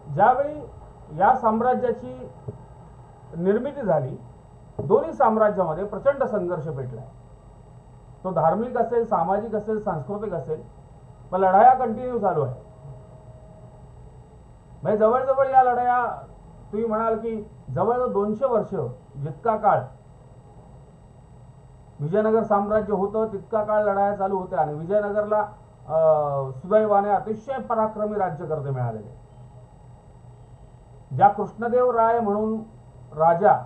ज्यावेळी या साम्राज्याची निर्मिती झाली, दोन्ही साम्राज्यामध्ये प्रचंड संघर्ष पेटला. तो धार्मिक असेल, सामाजिक असेल, सांस्कृतिक असेल, पण लढाया कंटिन्यू चालू आहे. म्हणजे जवळजवळ या लढाया तुम्ही म्हणाल की जवळजवळ 200 वर्ष जितका काळ विजयनगर साम्राज्य होतं तितका काळ लढाया चालू होत्या. आणि विजयनगरला सुदैवाने अतिशय पराक्रमी राज्यकर्ते मिळालेले. ज्या कृष्णदेव राय म्हणून राजा,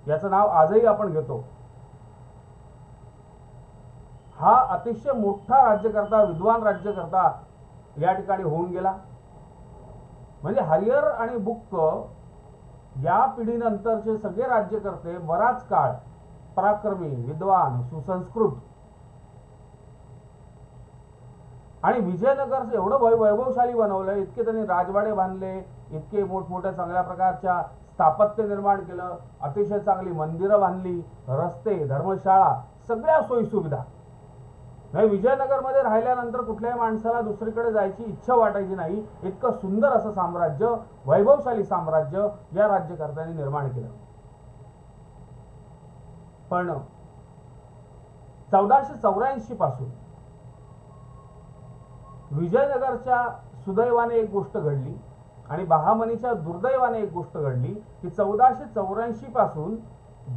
याचं नाव आजही आपण घेतो, हा अतिशय मोठा राज्यकर्ता, विद्वान राज्यकर्ता या ठिकाणी होऊन गेला. म्हणजे हरिहर आणि बुक्क या पिढीनंतरचे सगळे राज्यकर्ते बराच काळ पराक्रमी, विद्वान, सुसंस्कृत. आणि विजयनगर एवढं वैभवशाली बनवलं, इतके त्यांनी राजवाडे बांधले, इतके मोठमोठ्या चांगल्या प्रकारच्या स्थापत्य निर्माण केलं, अतिशय चांगली मंदिरं बांधली, रस्ते, धर्मशाळा, सगळ्या सोयी सुविधा. विजयनगरमध्ये राहिल्यानंतर कुठल्याही माणसाला दुसरीकडे जायची इच्छा वाटायची नाही. इतकं सुंदर असं साम्राज्य, वैभवशाली साम्राज्य या राज्यकर्त्यांनी निर्माण केलं. पण 1484 पासून विजयनगरच्या सुदैवाने एक गोष्ट घडली आणि बहामनीच्या दुर्दैवाने एक गोष्ट घडली की 1484 पासून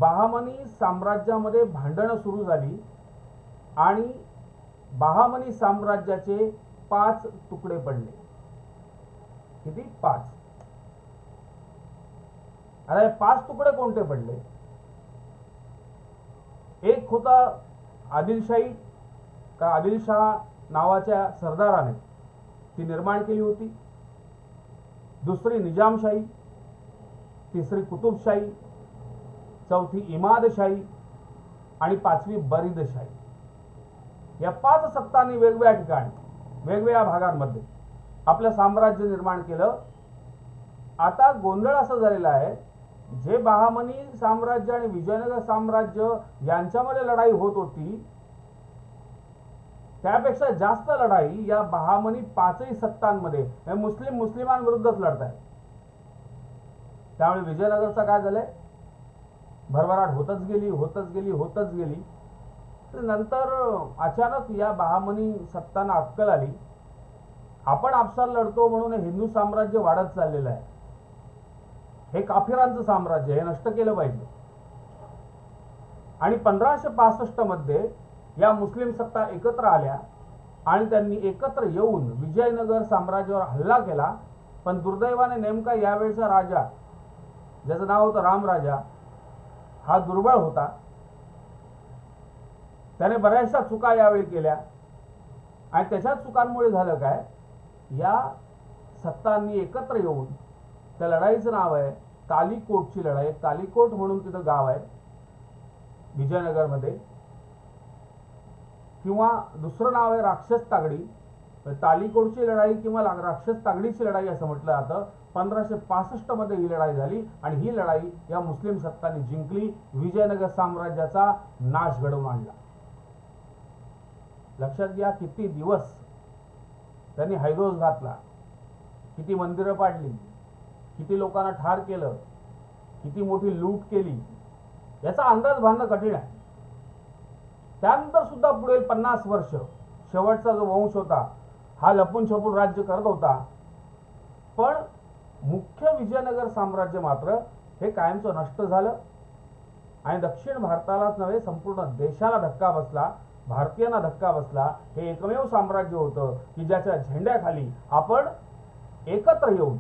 बहामनी साम्राज्यामध्ये भांडणं सुरू झाली आणि बहामनी साम्राज्याचे 5 तुकडे पडले. किती? 5. अरे 5 तुकडे कोणते पडले? एक होता आदिलशाही, का आदिलशाह नावाच्या सरदाराने ती निर्माण केली होती. दुसरी निजामशाही, तिसरी कुतुबशाही, चौथी इमादशाही आणि 5वी बरीदशाही. या 5 सत्तांनी वेगवेगळ्या ठिकाणी, वेगवेगळ्या भागांमध्ये आपलं साम्राज्य निर्माण केलं. आता गोंधळ असा झालेला आहे, जे बहामनी साम्राज्य आणि विजयनगर साम्राज्य यांच्यामध्ये लढाई होत होती, त्यापेक्षा जास्त लढाई या बहामनी 5ही सत्तांमध्ये मुस्लिमांविरुद्धच लढत आहे. त्यामुळे विजयनगरचं काय झालंय, भरभराट होतच गेली. नंतर अचानक या बहामनी सत्तांना अक्कल आली, आपण आपसात लढतो म्हणून हिंदू साम्राज्य वाढत चाललेलं आहे, हे काफिरांचं साम्राज्य, हे नष्ट केलं पाहिजे. आणि 1565 मध्ये या मुस्लिम सत्ता एकत्र आल्या आणि त्यांनी एकत्र येऊन विजयनगर साम्राज्यावर हल्ला केला. पण दुर्दैवाने नेमका यावेळचा राजा, ज्याचं नाव होतं रामराजा, हा दुर्बळ होता. त्याने बऱ्याचशा चुका यावेळी केल्या आणि त्याच्या चुकांमुळे झालं काय, या सत्तांनी एकत्र येऊन, त्या लढाईचं नाव आहे कालीकोटची लढाई. कालीकोट म्हणून तिथं गाव आहे विजयनगरमध्ये, किंवा दुसरं नाव आहे राक्षस तागडी. तालीकोटची लढाई किंवा राक्षस तागडीची लढाई असं म्हटलं जातं. 1565 मध्ये ही लढाई झाली आणि ही लढाई या मुस्लिम सत्तांनी जिंकली, विजयनगर साम्राज्याचा नाश घडवून आणला. लक्षात घ्या, किती दिवस त्यांनी हैदोस घातला, किती मंदिरं पाडली, किती लोकांना ठार केलं, किती मोठी लूट केली, याचा अंदाज बांधणं कठीण आहे. त्यानंतर सुद्धा पुढील 50 वर्ष शेवटचा जो वंश होता हा लपून छपून राज्य करत होता. पण मुख्य विजयनगर साम्राज्य मात्र हे कायमचं नष्ट झालं आणि दक्षिण भारतालाच नव्हे संपूर्ण देशाला धक्का बसला, भारतीयांना धक्का बसला. हे एकमेव साम्राज्य होतं की ज्याच्या झेंड्याखाली आपण एकत्र येऊन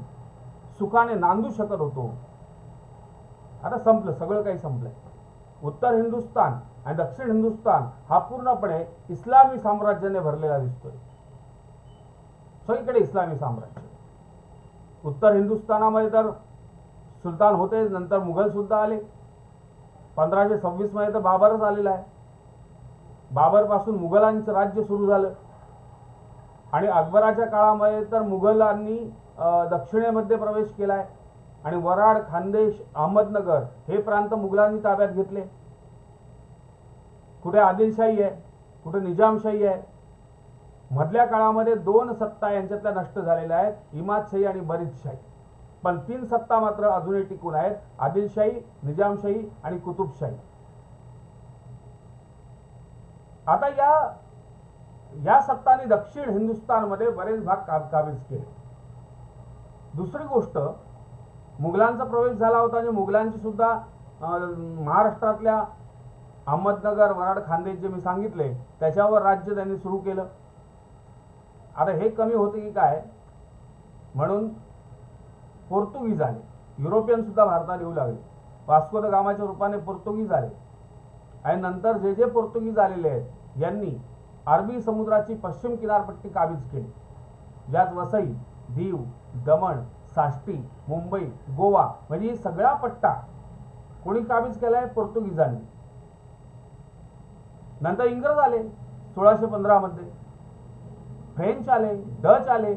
सुखाने नांदू शकत होतो. आता संपलं, सगळं काही संपलंय. उत्तर हिंदुस्थान आणि दक्षिण हिंदुस्थान हा पूर्णपणे इस्लामी साम्राज्याने भरलेला दिसतोय. सगळीकडे इस्लामी साम्राज्य. उत्तर हिंदुस्थानामध्ये तर सुलतान होते, नंतर मुघल सुद्धा आले. 1526 मध्ये तर बाबरच आलेला आहे. बाबर पासून मुघलांचं राज्य सुरू झालं आणि अकबराच्या काळामध्ये तर मुघलांनी दक्षिणेमध्ये प्रवेश केलाय आणि वराड, खानदेश, अहमदनगर हे प्रांत मुघलांनी ताब्यात घेतले. कुठे आदिलशाही आहे, कुठे निजामशाही आहे. मधल्या काळामध्ये 2 सत्ता यांच्यातल्या नष्ट झालेल्या आहेत, इमादशाही आणि बरीदशाही. पण 3 सत्ता मात्र अजूनही टिकून आहेत, आदिलशाही, निजामशाही आणि कुतुबशाही. आता या सत्तांनी दक्षिण हिंदुस्थानमध्ये बरेच भाग काबीज केले. दुसरी गोष्ट, मुघलांचा प्रवेश झाला होता आणि मुघलांची सुद्धा महाराष्ट्रातल्या अहमदनगर, वराड, खानदेश जे मी सांगितले त्याच्यावर राज्य त्यांनी सुरू केलं. आता हे कमी होते की काय म्हणून पोर्तुगीज आले, युरोपियन सुद्धा भारतात येऊ लागले. वास्को द गामाच्या रूपाने पोर्तुगीज आले आणि नंतर जे जे पोर्तुगीज आलेले आहेत यांनी अरबी समुद्राची पश्चिम किनारपट्टी काबीज केली, ज्यात वसई, दीव, दमण, साष्टी, मुंबई, गोवा म्हणजे सगळा पट्टा कोणी काबीज केलाय? पोर्तुगीजांनी. नंतर इंग्रज आले 1615 मध्ये, फ्रेंच आले, डच आले.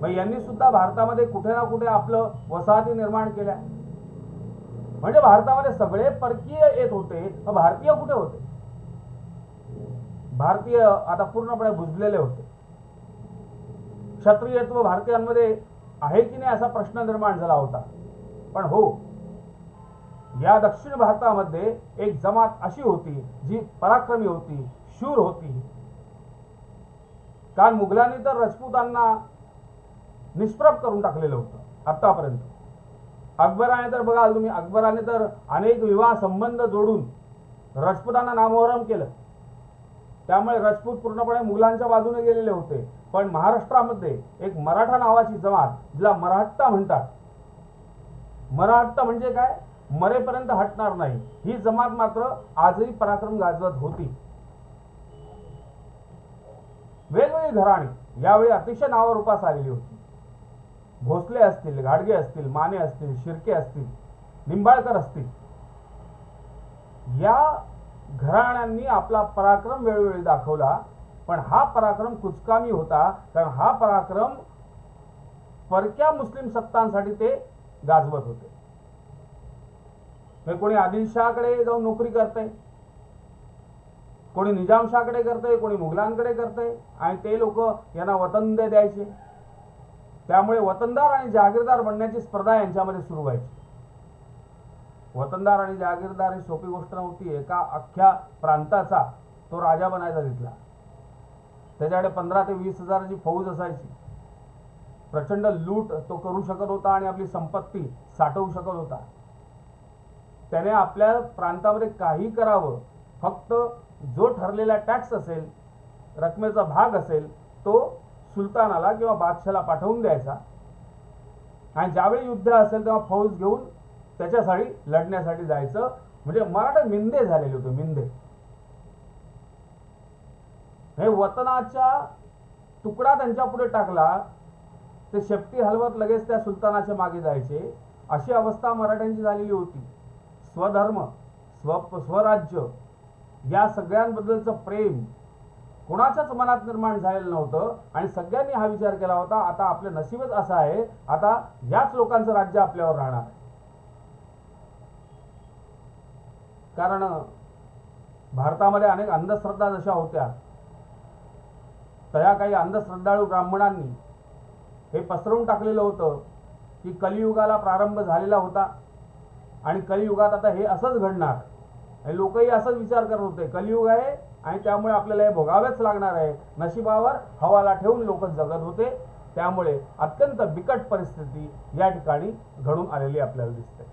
मग यांनी सुद्धा भारतामध्ये कुठे ना कुठे आपलं वसाहती निर्माण केल्या. म्हणजे भारतामध्ये सगळे परकीय येत होते, भारतीय कुठे होते? भारतीय आता पूर्णपणे बुजलेले होते. क्षत्रियत्व भारतीयांमध्ये आहे की नाही असा प्रश्न निर्माण झाला होता. पण हो, या दक्षिण भारतामध्ये एक जमात अशी होती जी पराक्रमी होती, शूर होती. कारण मुघलांनी तर राजपुतांना निष्प्रभ करून टाकलेलं होतं आतापर्यंत. अकबराने तर बघाल तुम्ही, अकबराने तर अनेक विवाह संबंध जोडून राजपुतांना नामोहरम केलं. त्यामुळे राजपूत पूर्णपणे मुघलांच्या बाजूने गेलेले होते. पण महाराष्ट्रामध्ये एक मराठा नावाची जमात, जिला मराठा म्हणतात, मराठा म्हणजे काय? मरेपर्यंत हटणार नाही, ही जमात मात्र आजही पराक्रम गाजवत होती. वेगवेगळी घराणी यावेळी अतिशय नावारूपास आलेली होती. भोसले असतील, घाडगे असतील, माने असतील, शिर्के असतील, निंबाळकर असतील, या घराण्यांनी आपला पराक्रम वेळोवेळी दाखवला. पण हा पराक्रम कुचकामी होता, कारण हा पराक्रम परक्या मुस्लिम सत्तांसाठी ते गाजवत होते. कोणी आदिलशाहकडे जाऊन नोकरी करते, कोणी निजामशाहकडे करते, कोणी मुघलांकडे करते आणि ते लोक यांना वतन द्यायचे. त्यामुळे वतनदार आणि जहागीरदार बनण्याची स्पर्धा यांच्यामध्ये सुरू व्हायची. वतनदार आणि जहागीरदार ही सोपी गोष्ट नव्हती. एका अख्ख्या प्रांताचा तो राजा बनायचा तिथला. त्याच्याकडे 15 ते 20 हजाराची फौज असायची. प्रचंड लूट तो करू शकत होता आणि आपली संपत्ती साठवू शकत होता. त्याने आपल्या प्रांतामध्ये काही करावं, फक्त जो ठरलेला टॅक्स असेल, रकमेचा भाग असेल, तो सुलतानाला किंवा बादशाला पाठवून द्यायचा आणि ज्यावेळी युद्ध असेल तेव्हा फौज घेऊन त्याच्यासाठी लढण्यासाठी जायचं. म्हणजे मराठा मिंदे झालेले होते, मिंदे. हे वतनाचा तुकडा त्यांच्या पुढे टाकला ते शेपटी हलवत लगेच त्या सुलतानाच्या मागे जायचे. अशी अवस्था मराठ्यांची झालेली होती. स्वधर्म, स्वराज्य या सगळ्यांबद्दलचं प्रेम कोणाच्याच मनात निर्माण झालेलं नव्हतं आणि सगळ्यांनी हा विचार केला होता, आता आपलं नशीबच असं आहे, आता याच लोकांचं राज्य आपल्यावर राहणार आहे. कारण भारतामध्ये अनेक अंधश्रद्धा जशा होत्या, त्या काही अंधश्रद्धाळू ब्राह्मणांनी हे पसरवून टाकलेलं होतं की कलियुगाला प्रारंभ झालेला होता आणि कलियुगात आता हे असंच घडणार. आणि लोकही असाच विचार करत होते, कलियुग आहे आणि त्यामुळे आपल्याला हे भोगावेच लागणार आहे. नशिबावर हवाला ठेवून लोक जगत होते. त्यामुळे अत्यंत बिकट परिस्थिती या ठिकाणी घडून आलेली आपल्याला दिसते.